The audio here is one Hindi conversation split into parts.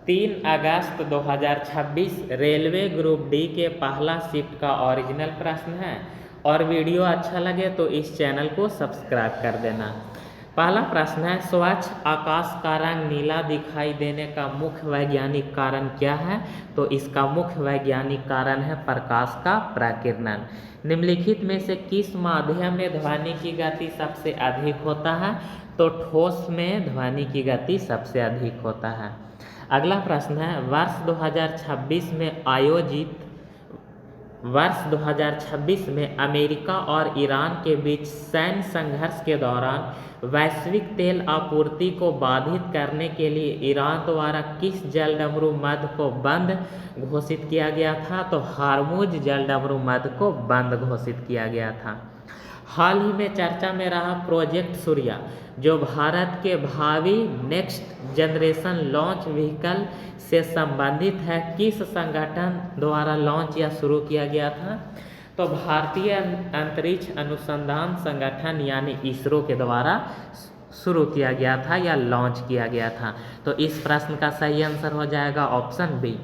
3 अगस्त 2026 रेलवे ग्रुप डी के पहला शिफ्ट का ओरिजिनल प्रश्न है और वीडियो अच्छा लगे तो इस चैनल को सब्सक्राइब कर देना। पहला प्रश्न है, स्वच्छ आकाश का रंग नीला दिखाई देने का मुख्य वैज्ञानिक कारण क्या है? तो इसका मुख्य वैज्ञानिक कारण है प्रकाश का प्रकीर्णन। निम्नलिखित में से किस माध्यम में ध्वनि की गति सबसे अधिक होता है? तो ठोस में ध्वनि की गति सबसे अधिक होता है। अगला प्रश्न है, वर्ष 2026 में अमेरिका और ईरान के बीच सैन्य संघर्ष के दौरान वैश्विक तेल आपूर्ति को बाधित करने के लिए ईरान द्वारा किस जलडमरू मध्य को बंद घोषित किया गया था? तो हार्मुज जलडमरू मध्य को बंद घोषित किया गया था। हाल ही में चर्चा में रहा प्रोजेक्ट सूर्या, जो भारत के भावी नेक्स्ट जनरेशन लॉन्च व्हीकल से संबंधित है, किस संगठन द्वारा लॉन्च या शुरू किया गया था? तो भारतीय अंतरिक्ष अनुसंधान संगठन यानी इसरो के द्वारा शुरू किया गया था या लॉन्च किया गया था। तो इस प्रश्न का सही आंसर हो जाएगा ऑप्शन बी।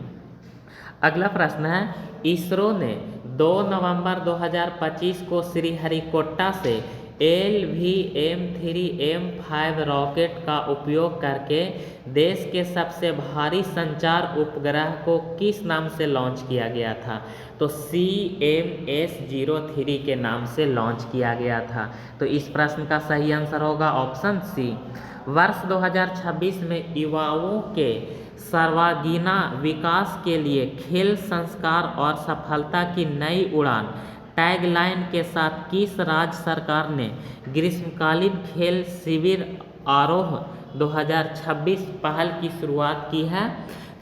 अगला प्रश्न है, इसरो ने 2 नवंबर 2025 को श्रीहरिकोटा से LVM-3M5 रॉकेट का उपयोग करके देश के सबसे भारी संचार उपग्रह को किस नाम से लॉन्च किया गया था? तो CMS-03 के नाम से लॉन्च किया गया था। तो इस प्रश्न का सही आंसर होगा ऑप्शन सी। वर्ष 2026 में युवाओं के सर्वांगीण विकास के लिए खेल, संस्कार और सफलता की नई उड़ान टैगलाइन के साथ किस राज्य सरकार ने ग्रीष्मकालीन खेल शिविर आरोह 2026 पहल की शुरुआत की है?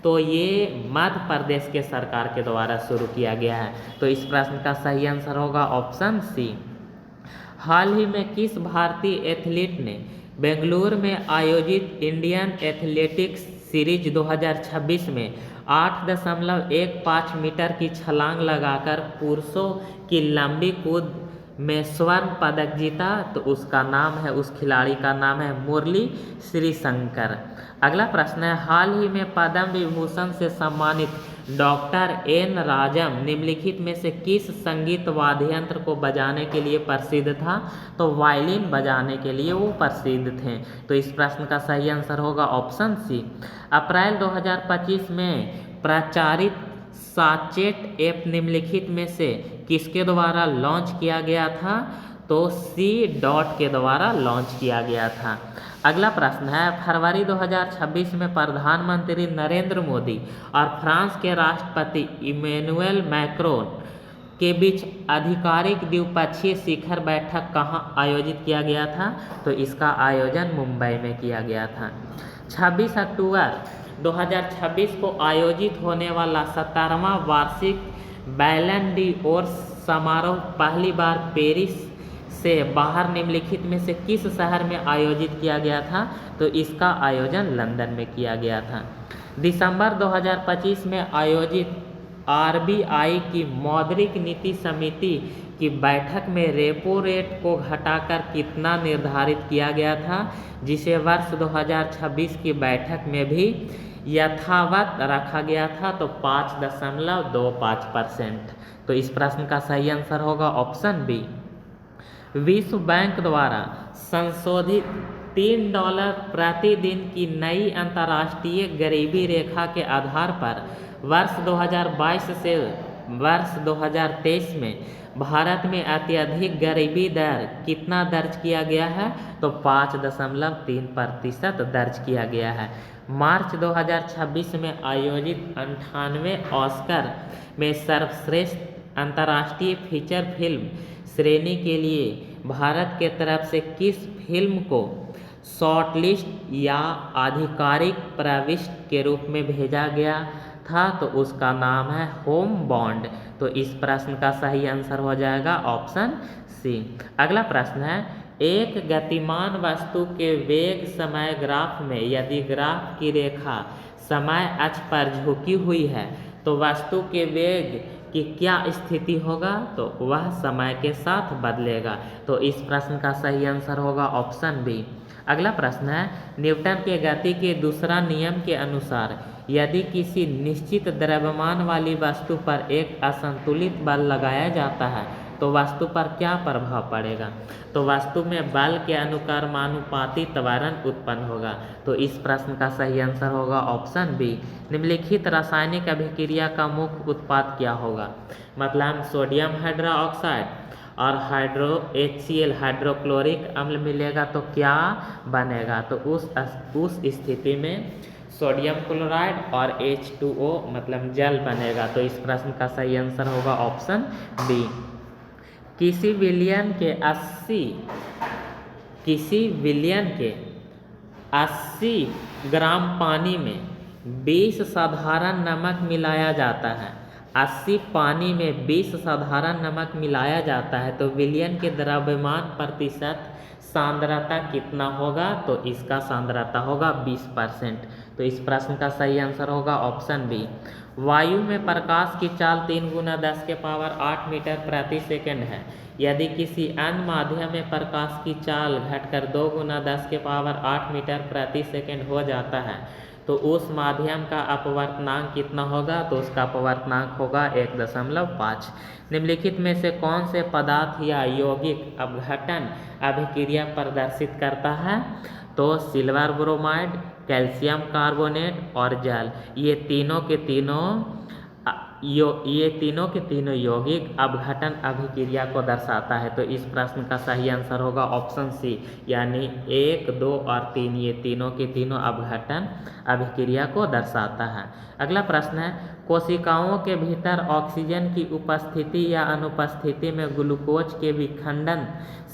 तो ये मध्य प्रदेश के सरकार के द्वारा शुरू किया गया है। तो इस प्रश्न का सही आंसर होगा ऑप्शन सी। हाल ही में किस भारतीय एथलीट ने बेंगलुरु में आयोजित इंडियन एथलेटिक्स सीरीज 2026 में 8.15 मीटर की छलांग लगाकर पुरुषों की लंबी कूद में स्वर्ण पदक जीता? तो उसका नाम है, उस खिलाड़ी का नाम है मुरली श्रीशंकर। अगला प्रश्न है, हाल ही में पद्म विभूषण से सम्मानित डॉक्टर एन राजम निम्नलिखित में से किस संगीत वाद्य यंत्र को बजाने के लिए प्रसिद्ध था? तो वायलिन बजाने के लिए वो प्रसिद्ध थे। तो इस प्रश्न का सही आंसर होगा ऑप्शन सी। अप्रैल 2025 में प्रचारित साचेट ऐप निम्नलिखित में से किसके द्वारा लॉन्च किया गया था? तो C.डॉट के द्वारा लॉन्च किया गया था। अगला प्रश्न है, फरवरी 2026 में प्रधानमंत्री नरेंद्र मोदी और फ्रांस के राष्ट्रपति इमैनुअल मैक्रोन के बीच आधिकारिक द्विपक्षीय शिखर बैठक कहाँ आयोजित किया गया था? तो इसका आयोजन मुंबई में किया गया था। 26 अक्टूबर 2026 को आयोजित होने वाला 17वां वार्षिक बैलन डी ओर समारोह पहली बार पेरिस से बाहर निम्नलिखित में से किस शहर में आयोजित किया गया था? तो इसका आयोजन लंदन में किया गया था। दिसंबर 2025 में आयोजित RBI की मौद्रिक नीति समिति की बैठक में रेपो रेट को घटाकर कितना निर्धारित किया गया था, जिसे वर्ष 2026 की बैठक में भी यथावत रखा गया था? तो 5.25%। तो इस प्रश्न का सही आंसर होगा ऑप्शन बी। विश्व बैंक द्वारा संशोधित $3 प्रतिदिन की नई अंतर्राष्ट्रीय गरीबी रेखा के आधार पर वर्ष 2022 से वर्ष 2023 में भारत में अत्यधिक गरीबी दर कितना दर्ज किया गया है? तो 5.3% दर्ज किया गया है। मार्च 2026 में आयोजित 98वें ऑस्कर में सर्वश्रेष्ठ अंतर्राष्ट्रीय फीचर फिल्म श्रेणी के लिए भारत के तरफ से किस फिल्म को शॉर्टलिस्ट या आधिकारिक प्रविष्टि के रूप में भेजा गया था? तो उसका नाम है होम बॉन्ड। तो इस प्रश्न का सही आंसर हो जाएगा ऑप्शन सी। अगला प्रश्न है, एक गतिमान वस्तु के वेग समय ग्राफ में यदि ग्राफ की रेखा समय अक्ष पर झुकी हुई है तो वस्तु के वेग कि क्या स्थिति होगा? तो वह समय के साथ बदलेगा। तो इस प्रश्न का सही आंसर होगा ऑप्शन बी। अगला प्रश्न है, न्यूटन के गति के दूसरा नियम के अनुसार यदि किसी निश्चित द्रव्यमान वाली वस्तु पर एक असंतुलित बल लगाया जाता है तो वस्तु पर क्या प्रभाव पड़ेगा? तो वस्तु में बल के अनुक्रमानुपाती त्वरण उत्पन्न होगा। तो इस प्रश्न का सही आंसर होगा ऑप्शन बी। निम्नलिखित रासायनिक अभिक्रिया का मुख्य उत्पाद क्या होगा? मतलब सोडियम हाइड्रोक्साइड और HCl हाइड्रोक्लोरिक अम्ल मिलेगा तो क्या बनेगा? तो उस स्थिति में सोडियम क्लोराइड और H2O मतलब जल बनेगा। तो इस प्रश्न का सही आंसर होगा ऑप्शन बी। किसी विलयन के 80 ग्राम पानी में 20 साधारण नमक मिलाया जाता है। 80 पानी में 20 साधारण नमक मिलाया जाता है तो विलयन के द्रव्यमान प्रतिशत सांद्रता कितना होगा? तो इसका सांद्रता होगा 20%। तो इस प्रश्न का सही आंसर होगा ऑप्शन बी। वायु में प्रकाश की चाल 3 × 10⁸ मीटर प्रति सेकंड है। यदि किसी अन्य माध्यम में प्रकाश की चाल घटकर 2 × 10⁸ मीटर प्रति सेकंड हो जाता है तो उस माध्यम का अपवर्तनांक कितना होगा? तो उसका अपवर्तनांक होगा 1.5। निम्नलिखित में से कौन से पदार्थ या यौगिक अपघटन अभिक्रिया प्रदर्शित करता है? तो सिल्वर ब्रोमाइड, कैल्शियम कार्बोनेट और जल, ये तीनों के तीनों यौगिक अपघटन अभिक्रिया को दर्शाता है। तो इस प्रश्न का सही आंसर होगा ऑप्शन सी, यानी 1, 2 और 3 ये तीनों के तीनों अपघटन अभिक्रिया को दर्शाता है। अगला प्रश्न है, कोशिकाओं के भीतर ऑक्सीजन की उपस्थिति या अनुपस्थिति में ग्लूकोज के विखंडन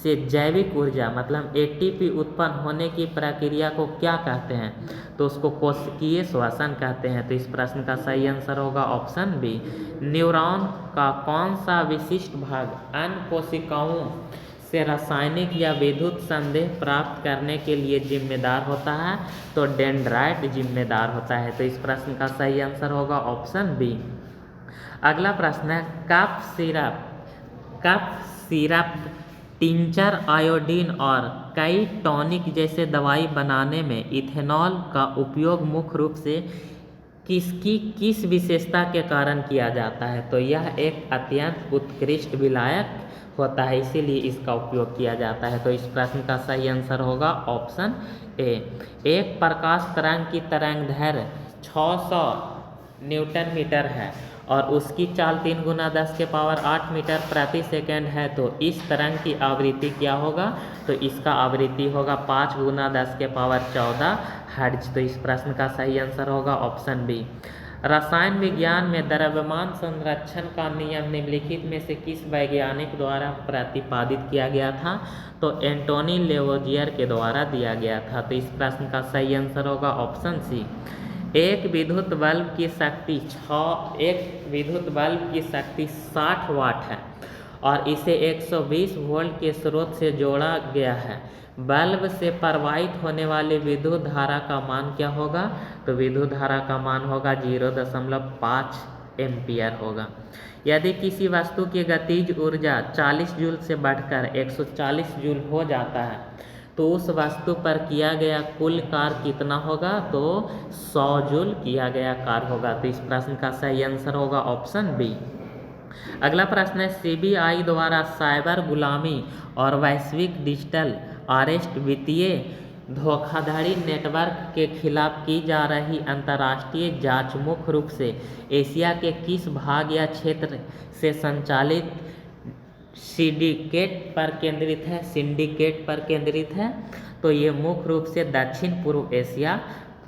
से जैविक ऊर्जा मतलब ATP उत्पन्न होने की प्रक्रिया को क्या कहते हैं? तो उसको कोशिकीय श्वसन कहते हैं। तो इस प्रश्न का सही आंसर होगा ऑप्शन बी। न्यूरॉन का कौन सा विशिष्ट भाग अन्य कोशिकाओं से रासायनिक या विद्युत संदेश प्राप्त करने के लिए जिम्मेदार होता है? तो डेंड्राइट जिम्मेदार होता है। तो इस प्रश्न का सही आंसर होगा ऑप्शन बी। अगला प्रश्न है, कफ सिरप टिंचर आयोडीन और कई टॉनिक जैसे दवाई बनाने में इथेनॉल का उपयोग मुख्य रूप से किस विशेषता के कारण किया जाता है? तो यह एक अत्यंत उत्कृष्ट विलायक होता है, इसीलिए इसका उपयोग किया जाता है। तो इस प्रश्न का सही आंसर होगा ऑप्शन ए। एक प्रकाश तरंग की तरंगदैर्घ्य 600 न्यूटन मीटर है और उसकी चाल 3 × 10⁸ मीटर प्रति सेकंड है। तो इस तरंग की आवृत्ति क्या होगा? तो इसका आवृत्ति होगा 5 × 10⁻14 हर्ट्ज। तो इस प्रश्न का सही आंसर होगा ऑप्शन बी। रसायन विज्ञान में द्रव्यमान संरक्षण का नियम निम्नलिखित में से किस वैज्ञानिक द्वारा प्रतिपादित किया गया था? तो एंटोनी लेवोजियर के द्वारा दिया गया था। तो इस प्रश्न का सही आंसर होगा ऑप्शन सी। एक विद्युत बल्ब की शक्ति 60 वाट है और इसे 120 वोल्ट के स्रोत से जोड़ा गया है। बल्ब से प्रवाहित होने वाली विद्युत धारा का मान क्या होगा? तो विद्युत धारा का मान होगा 0.5 एम्पियर होगा। यदि किसी वस्तु की गतिज ऊर्जा 40 जूल से बढ़कर 140 जूल हो जाता है तो उस वस्तु पर किया गया कुल कार्य कितना होगा? तो 100 जूल किया गया कार्य होगा। तो इस प्रश्न का सही आंसर होगा ऑप्शन बी। अगला प्रश्न है, CBI द्वारा साइबर गुलामी और वैश्विक डिजिटल अरेस्ट वित्तीय धोखाधड़ी नेटवर्क के खिलाफ की जा रही अंतर्राष्ट्रीय जांच मुख्य रूप से एशिया के किस भाग या क्षेत्र से संचालित सिंडिकेट पर केंद्रित है? तो ये मुख्य रूप से दक्षिण पूर्व एशिया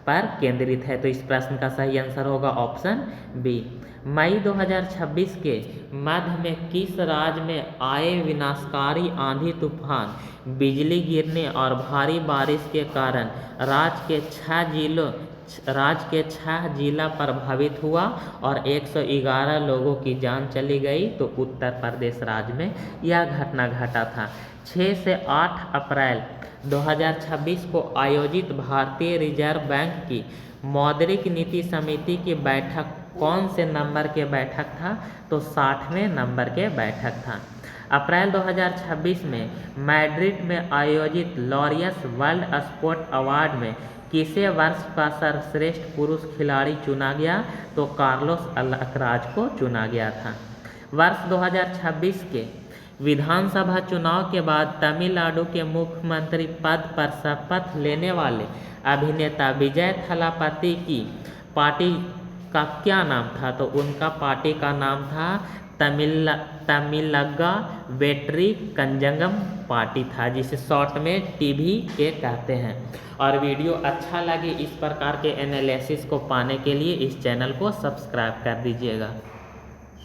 पर केंद्रित है। तो इस प्रश्न का सही आंसर होगा ऑप्शन बी। मई 2026 के मध्य में किस राज्य में आए विनाशकारी आंधी तूफान, बिजली गिरने और भारी बारिश के कारण राज्य के 6 जिला प्रभावित हुआ और 111 लोगों की जान चली गई? तो उत्तर प्रदेश राज्य में यह घटना घटा था। 6 से 8 अप्रैल 2026 को आयोजित भारतीय रिजर्व बैंक की मौद्रिक नीति समिति की बैठक कौन से नंबर के बैठक था? तो 60वें नंबर के बैठक था। अप्रैल 2026 में मैड्रिड में आयोजित लॉरियस वर्ल्ड स्पोर्ट अवार्ड में किसे वर्ष का सर्वश्रेष्ठ पुरुष खिलाड़ी चुना गया? तो कार्लोस अल्काराज को चुना गया था। वर्ष 2026 के विधानसभा चुनाव के बाद तमिलनाडु के मुख्यमंत्री पद पर शपथ लेने वाले अभिनेता विजय थलापति की पार्टी का क्या नाम था? तो उनका पार्टी का नाम था तमिलगा वेट्री कंजंगम पार्टी था, जिसे शॉर्ट में TVK कहते हैं। और वीडियो अच्छा लगे इस प्रकार के एनालिसिस को पाने के लिए इस चैनल को सब्सक्राइब कर दीजिएगा।